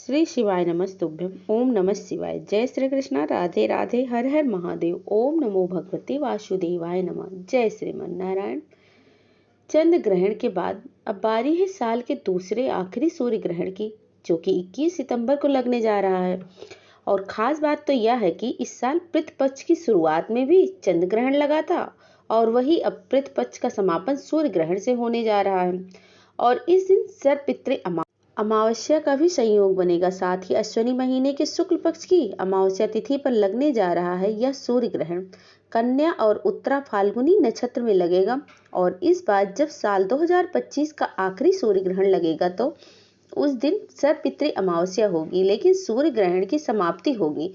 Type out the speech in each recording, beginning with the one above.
श्री शिवाय नमस्तुभ्यम। ओम नमः शिवाय। जय श्री कृष्णा। राधे राधे। हर हर महादेव। ओम नमो भगवते वासुदेवाय नमः। जय श्रीमन नारायण। चंद्र ग्रहण के बाद अब बारी है साल के दूसरे आखिरी सूर्य ग्रहण की, जो कि 21 सितंबर को लगने जा रहा है। और खास बात तो यह है कि इस साल पितृ पक्ष की शुरुआत में भी चंद्र ग्रहण लगा था और वही अब पितृ पक्ष का समापन सूर्य ग्रहण से होने जा रहा है। और इस दिन सर्वपितृ अमावस्या का भी संयोग बनेगा। साथ ही अश्विनी महीने के शुक्ल पक्ष की अमावस्या तिथि पर लगने जा रहा है यह सूर्य ग्रहण। कन्या और उत्तरा फाल्गुनी नक्षत्र में लगेगा। और इस बार जब साल 2025 का आखिरी सूर्य ग्रहण लगेगा तो उस दिन सर्वपितृ अमावस्या होगी, लेकिन सूर्य ग्रहण की समाप्ति होगी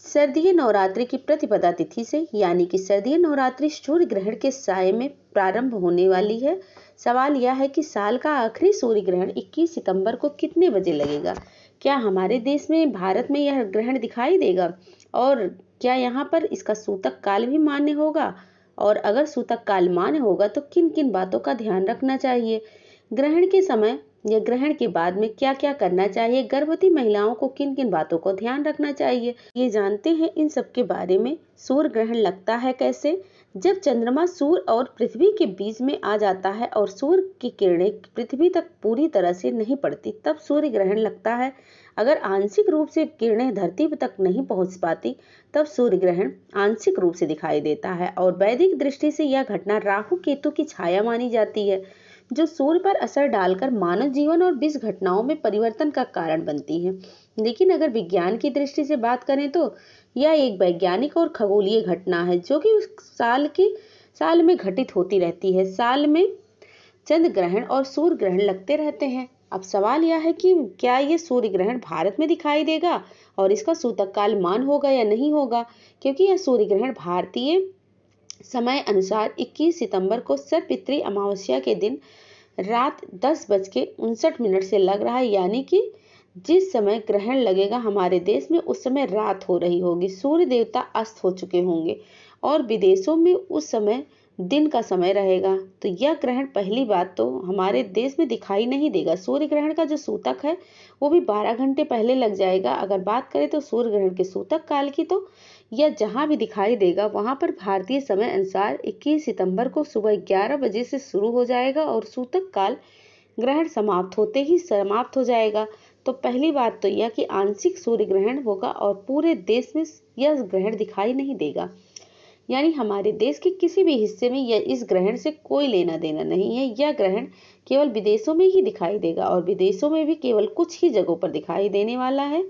शारदीय नवरात्रि की प्रतिपदा तिथि से, यानी कि शारदीय नवरात्रि सूर्य ग्रहण के साय में प्रारंभ होने वाली है। सवाल यह है कि साल का आखिरी सूर्य ग्रहण 21 सितंबर को कितने बजे लगेगा? क्या हमारे देश में, भारत में यह ग्रहण दिखाई देगा? और क्या यहाँ पर इसका सूतक काल भी मान्य होगा? और अगर सूतक काल मान्य होगा तो किन किन बातों का ध्यान रखना चाहिए? ग्रहण के समय या ग्रहण के बाद में क्या क्या करना चाहिए? गर्भवती महिलाओं को किन किन बातों को ध्यान रखना चाहिए, ये जानते हैं इन सब के बारे में। सूर्य ग्रहण लगता है कैसे? जब चंद्रमा सूर्य और पृथ्वी के बीच में आ जाता है और सूर्य की किरणें पृथ्वी तक पूरी तरह से नहीं पड़ती, तब सूर्य ग्रहण लगता है। अगर आंशिक रूप से किरणें धरती तक नहीं पहुंच पाती, तब सूर्य ग्रहण आंशिक रूप से दिखाई देता है। और वैदिक दृष्टि से यह घटना राहु केतु की छाया मानी जाती है, जो सूर्य पर असर डालकर मानव जीवन और विश्व घटनाओं में परिवर्तन का कारण बनती है। लेकिन अगर विज्ञान की दृष्टि से बात करें तो यह एक वैज्ञानिक और खगोलीय घटना है, जो कि उस साल में घटित होती रहती है। साल में चंद्र ग्रहण और सूर्य ग्रहण लगते रहते हैं। अब सवाल यह है कि क्या ये सूर्य ग्रहण भारत में दिखाई देगा और इसका सूतक काल मान होगा या नहीं होगा, क्योंकि यह सूर्य ग्रहण भारतीय समय अनुसार 21 सितंबर को सर्वपितृ अमावस्या के दिन रात 10:59 से लग रहा है, यानी कि जिस समय ग्रहण लगेगा हमारे देश में उस समय रात हो रही होगी, सूर्य देवता अस्त हो चुके होंगे और विदेशों में उस समय दिन का समय रहेगा। तो यह ग्रहण पहली बात तो हमारे देश में दिखाई नहीं देगा। सूर्य ग्रहण का जो सूतक है वो भी 12 घंटे पहले लग जाएगा। अगर बात करें तो सूर्य ग्रहण के सूतक काल की, तो यह जहां भी दिखाई देगा वहां पर भारतीय समय अनुसार 21 सितंबर को सुबह 11 बजे से शुरू हो जाएगा और सूतक काल ग्रहण समाप्त होते ही समाप्त हो जाएगा। तो पहली बात तो यह कि आंशिक सूर्य ग्रहण होगा और पूरे देश में यह ग्रहण दिखाई नहीं देगा, यानी हमारे देश के किसी भी हिस्से में यह इस ग्रहण से कोई लेना देना नहीं है। यह ग्रहण केवल विदेशों में ही दिखाई देगा और विदेशों में भी केवल कुछ ही जगहों पर दिखाई देने वाला है।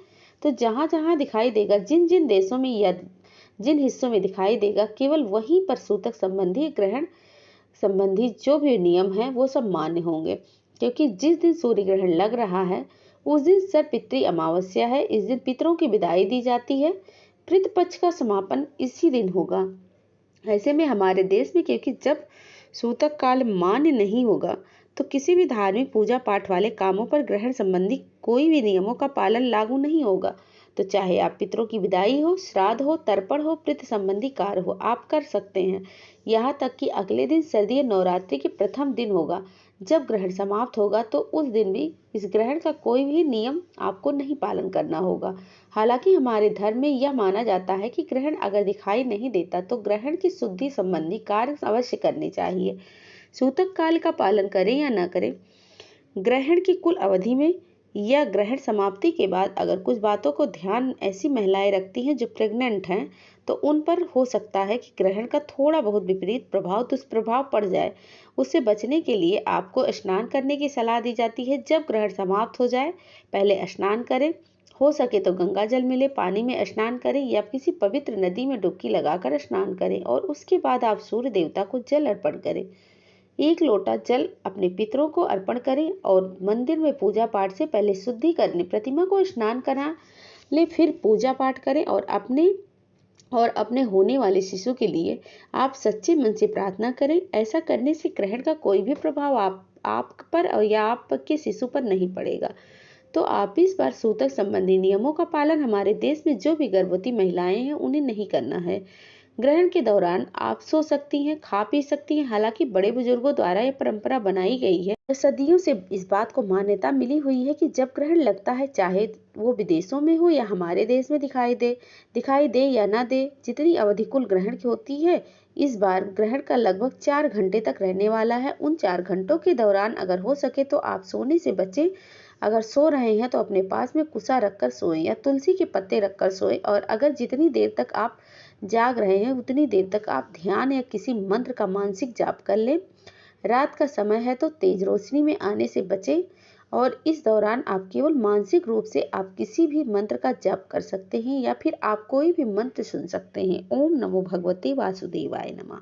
तो जहां जहां दिखाई देगा, जिन जिन देशों में या जिन हिस्सों में दिखाई देगा, केवल वहीं पर सूतक संबंधी ग्रहण संबंधी जो भी नियम है वो सब मान्य होंगे, क्योंकि जिस दिन सूर्य ग्रहण लग रहा है उस दिन सर्वपितृ अमावस्या है। इस दिन पितरों की विदाई दी जाती है। पितृ पक्ष का समापन इसी दिन होगा। ऐसे में हमारे देश में, क्योंकि जब सूतक काल मान्य नहीं होगा तो किसी भी धार्मिक पूजा पाठ वाले कामों पर ग्रहण संबंधी कोई भी नियमों का पालन लागू नहीं होगा। तो चाहे आप पितरों की विदाई हो, श्राद्ध हो, तर्पण हो, पितृ संबंधी कार्य हो, आप कर सकते हैं। यहाँ तक कि अगले दिन शारदीय नवरात्रि के प्रथम दिन होगा। जब ग्रहण समाप्त होगा तो उस दिन भी इस ग्रहण का कोई भी नियम आपको नहीं पालन करना होगा। हालांकि हमारे धर्म में यह माना जाता है कि ग्रहण अगर दिखाई नहीं देता तो ग्रहण की शुद्धि संबंधी कार्य अवश्य करने चाहिए। सूतक काल का पालन करें या न करें, ग्रहण की कुल अवधि में या ग्रहण समाप्ति के बाद अगर कुछ बातों को ध्यान ऐसी महिलाएं रखती हैं जो प्रेग्नेंट हैं, तो उन पर हो सकता है कि ग्रहण का थोड़ा बहुत विपरीत प्रभाव, दुष्प्रभाव पड़ जाए। उससे बचने के लिए आपको स्नान करने की सलाह दी जाती है। जब ग्रहण समाप्त हो जाए पहले स्नान करें। हो सके तो गंगा जल मिले पानी में स्नान करें या किसी पवित्र नदी में डुबकी लगाकर स्नान करें और उसके बाद आप सूर्य देवता को जल अर्पण करें। 1 लोटा जल अपने पितरों को अर्पण करें और मंदिर में पूजा पाठ से पहले शुद्धि करने प्रतिमा को स्नान करा ले, फिर पूजा पाठ करें और अपने होने वाले शिशु के लिए आप सच्चे मन से प्रार्थना करें। ऐसा करने से ग्रहण का कोई भी प्रभाव आप पर या आपके शिशु पर नहीं पड़ेगा। तो आप इस बार सूतक संबंधी नियमों का पालन हमारे देश में जो भी गर्भवती महिलाएं हैं उन्हें नहीं करना है। ग्रहण के दौरान आप सो सकती हैं, खा पी सकती हैं। हालांकि बड़े बुजुर्गों द्वारा यह परंपरा बनाई गई है सदियों से इस बात को मान्यता मिली हुई है कि जब ग्रहण लगता है, चाहे वो विदेशों में हो या हमारे देश में दिखाई दे या ना दे, जितनी अवधि कुल ग्रहण की होती है, इस बार ग्रहण का लगभग 4 घंटे तक रहने वाला है। उन 4 घंटों के दौरान अगर हो सके तो आप सोने से बचें। अगर सो रहे हैं तो अपने पास में कुसा रखकर सोएं या तुलसी के पत्ते रखकर सोएं, और अगर जितनी देर तक आप जाग रहे हैं उतनी देर तक आप ध्यान या किसी मंत्र का मानसिक जाप कर लें। रात का समय है तो तेज रोशनी में आने से बचें, और इस दौरान आप केवल मानसिक रूप से आप किसी भी मंत्र का जप कर सकते हैं या फिर आप कोई भी मंत्र सुन सकते हैं। ओम नमो भगवते वासुदेवाय नमः।